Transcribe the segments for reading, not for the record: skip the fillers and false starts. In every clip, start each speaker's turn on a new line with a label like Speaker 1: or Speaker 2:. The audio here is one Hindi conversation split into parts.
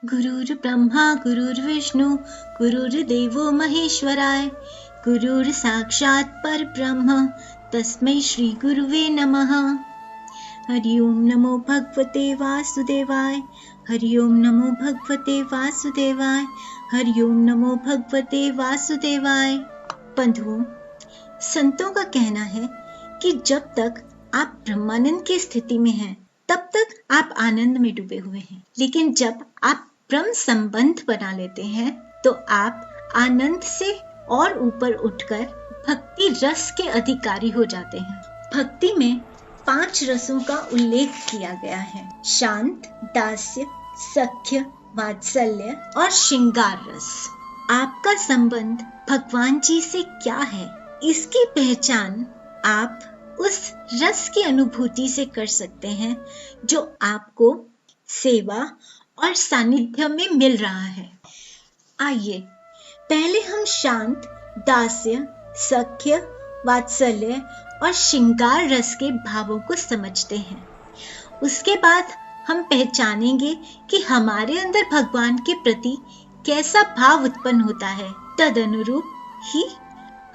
Speaker 1: गुरुर्ब्रह्मा गुरुर्विष्णु गुरुर्देवो महेश्वराय गुरुर्साक्षात् परब्रह्म तस्मै श्री गुरुवे नमः। हरि ओम नमो भगवते वासुदेवाय। हरि ओम नमो भगवते वासुदेवाय। हरि ओम नमो भगवते वासुदेवाय। बंधुओं, संतों का कहना है कि जब तक आप ब्रह्मानंद की स्थिति में हैं तब तक आप आनंद में डूबे हुए हैं, लेकिन जब आप ब्रह्म संबंध बना लेते हैं तो आप आनंद से और ऊपर उठकर भक्ति रस के अधिकारी हो जाते हैं। भक्ति में 5 रसों का उल्लेख किया गया है: शांत, दास्य, सख्य, वात्सल्य और श्रृंगार रस। आपका संबंध भगवान जी से क्या है, इसकी पहचान आप उस रस की अनुभूति से कर सकते हैं जो आपको सेवा और सानिध्य में मिल रहा है। आइए पहले हम शांत, दास्य, सख्य, वात्सल्य और श्रृंगार रस के भावों को समझते हैं। उसके बाद हम पहचानेंगे कि हमारे अंदर भगवान के प्रति कैसा भाव उत्पन्न होता है। तदनुरूप ही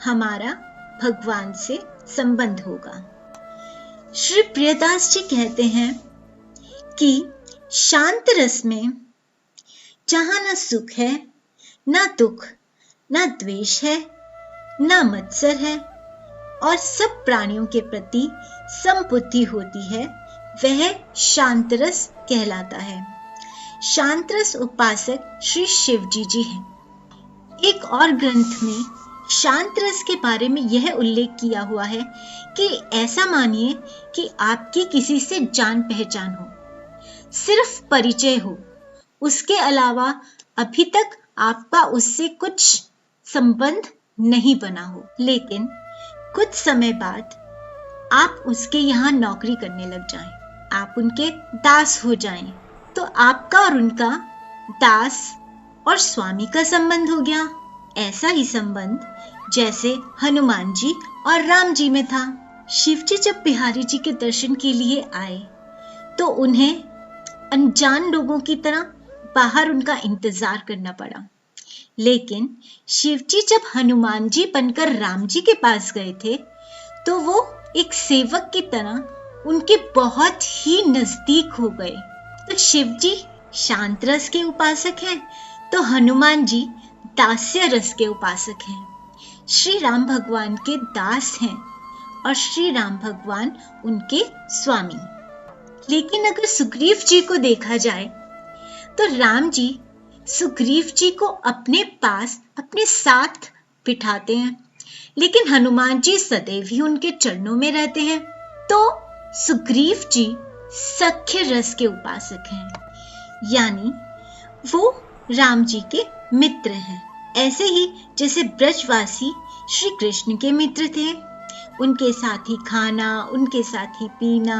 Speaker 1: हमारा भगवान से संबंध होगा। श्री प्रियदास जी कहते हैं कि शांत रस में जहां न सुख है, न दुख, न द्वेष है, न मत्सर है और सब प्राणियों के प्रति समबुद्धि होती है, वह शांत रस कहलाता है। शांत रस उपासक श्री शिवजी जी हैं। एक और ग्रंथ में शांत रस के बारे में यह उल्लेख किया हुआ है कि ऐसा मानिए कि आपकी किसी से जान पहचान हो, सिर्फ परिचय हो, उसके अलावा अभी तक आपका उससे कुछ संबंध नहीं बना हो, लेकिन कुछ समय बाद आप उसके यहाँ नौकरी करने लग जाएं, आप उनके दास हो जाएं, तो आपका और उनका दास और स्वामी का संबंध हो गया। ऐसा ही संबंध जैसे हनुमान जी और राम जी में था। शिव जी जब बिहारी जी के दर्शन के लिए आए तो उन्हें अनजान लोगों की तरह बाहर उनका इंतजार करना पड़ा, लेकिन शिव जी जब हनुमान जी बनकर राम जी के पास गए थे तो वो एक सेवक की तरह उनके बहुत ही नजदीक हो गए। तो शिव जी शांत रस के उपासक हैं तो हनुमान जी दास्य रस के उपासक हैं। श्री राम भगवान के दास हैं और श्री राम भगवान उनके स्वामी। लेकिन अगर सुग्रीव जी को देखा जाए तो राम जी सुग्रीव जी को अपने पास अपने साथ बिठाते हैं, लेकिन हनुमान जी सदैव ही उनके चरणों में रहते हैं। तो सुग्रीव जी सख्य रस के उपासक हैं, यानी वो राम जी के मित्र हैं। ऐसे ही जैसे ब्रजवासी श्री कृष्ण के मित्र थे, उनके साथ ही खाना, उनके साथ ही पीना,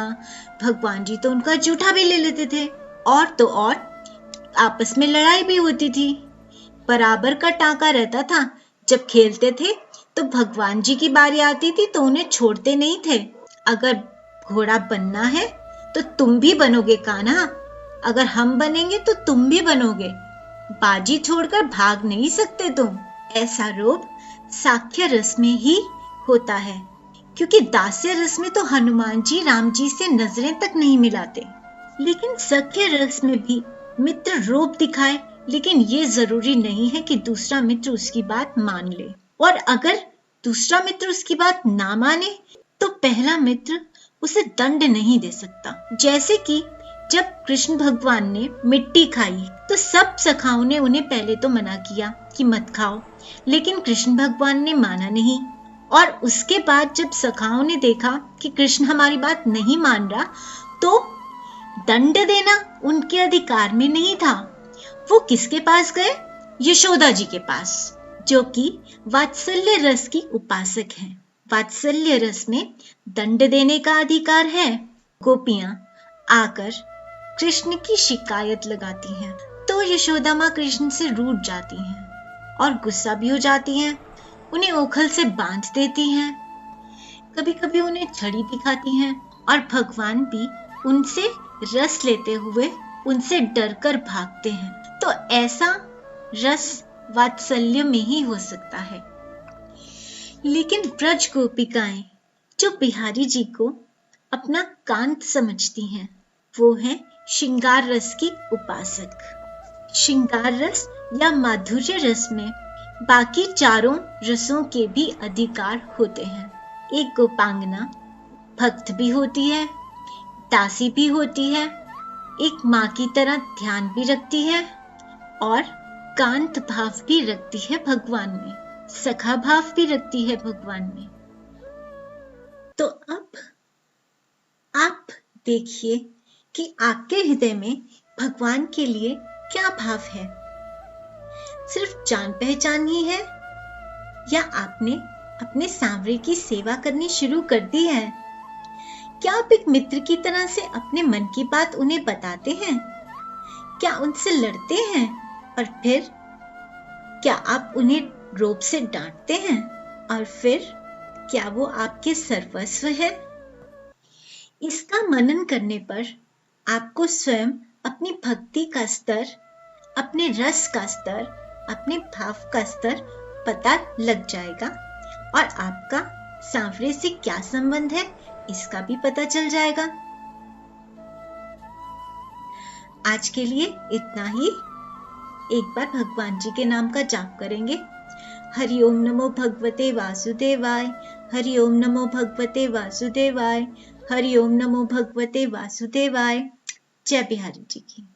Speaker 1: भगवान जी तो उनका जूठा भी ले लेते थे, और तो और आपस में लड़ाई भी होती थी। बराबर का टांका रहता था। जब खेलते थे तो भगवान जी की बारी आती थी तो उन्हें छोड़ते नहीं थे। अगर घोड़ा बनना है तो तुम भी बनोगे कान्हा, अगर हम बनेंगे तो तुम भी बनोगे, बाजी छोड़कर भाग नहीं सकते तुम। ऐसा रोब साख्य रस में ही होता है, क्योंकि दास्य रस में तो हनुमान जी राम जी से नजरें तक नहीं मिलाते। लेकिन सख्य रस में भी मित्र रोब दिखाए, लेकिन ये जरूरी नहीं है कि दूसरा मित्र उसकी बात मान ले, और अगर दूसरा मित्र उसकी बात ना माने तो पहला मित्र उसे दंड नहीं दे सकता। जैसे कि जब कृष्ण भगवान ने मिट्टी खाई तो सब सखाओं ने उन्हें पहले तो मना किया कि मत खाओ, लेकिन कृष्ण भगवान ने माना नहीं। और उसके बाद जब सखाओं ने देखा कि कृष्ण हमारी बात नहीं मान रहा तो दंड देना उनके अधिकार में नहीं था। वो किसके पास गए? यशोदा जी के पास, जो कि वात्सल्य रस की उपासक हैं। वात्सल्य रस में दंड देने का अधिकार है। गोपियां आकर कृष्ण की शिकायत लगाती हैं तो यशोदा माँ कृष्ण से रूठ जाती हैं और गुस्सा भी हो जाती हैं, उन्हें ओखल से बांध देती हैं, कभी कभी उन्हें छड़ी दिखाती हैं, और भगवान भी उनसे रस लेते हुए उनसे डरकर भागते हैं। तो ऐसा रस वात्सल्य में ही हो सकता है। लेकिन ब्रज गोपिकाएं जो बिहारी जी को अपना कांत समझती हैं, वो है श्रृंगार रस की उपासक। श्रृंगार रस या माधुर्य रस में बाकी चारों रसों के भी अधिकार होते हैं। एक गोपांगना भक्त भी होती है, दासी भी होती है, एक माँ की तरह ध्यान भी रखती है और कांत भाव भी रखती है भगवान में, सखा भाव भी रखती है भगवान में। तो अब आप देखिए कि आपके हृदय में भगवान के लिए क्या भाव है। सिर्फ जान पहचान ही है या आपने अपने सांवरे की सेवा करनी शुरू कर दी है? क्या आप एक मित्र की तरह से अपने मन की बात उन्हें बताते हैं? क्या उनसे लड़ते हैं? और फिर क्या आप उन्हें रोब से डांटते हैं? और फिर क्या वो आपके सर्वस्व है? इसका मनन करने पर आपको स्वयं अपनी भक्ति का स्तर, अपने रस का स्तर, अपने भाव का स्तर पता लग जाएगा और आपका सांवरे से क्या संबंध है इसका भी पता चल जाएगा। आज के लिए इतना ही। एक बार भगवान जी के नाम का जाप करेंगे। हरि ओम नमो भगवते वासुदेवाय, हरि ओम नमो भगवते वासुदेवाय, हरि ओम नमो भगवते वासुदेवाय। जय बिहारी जी की।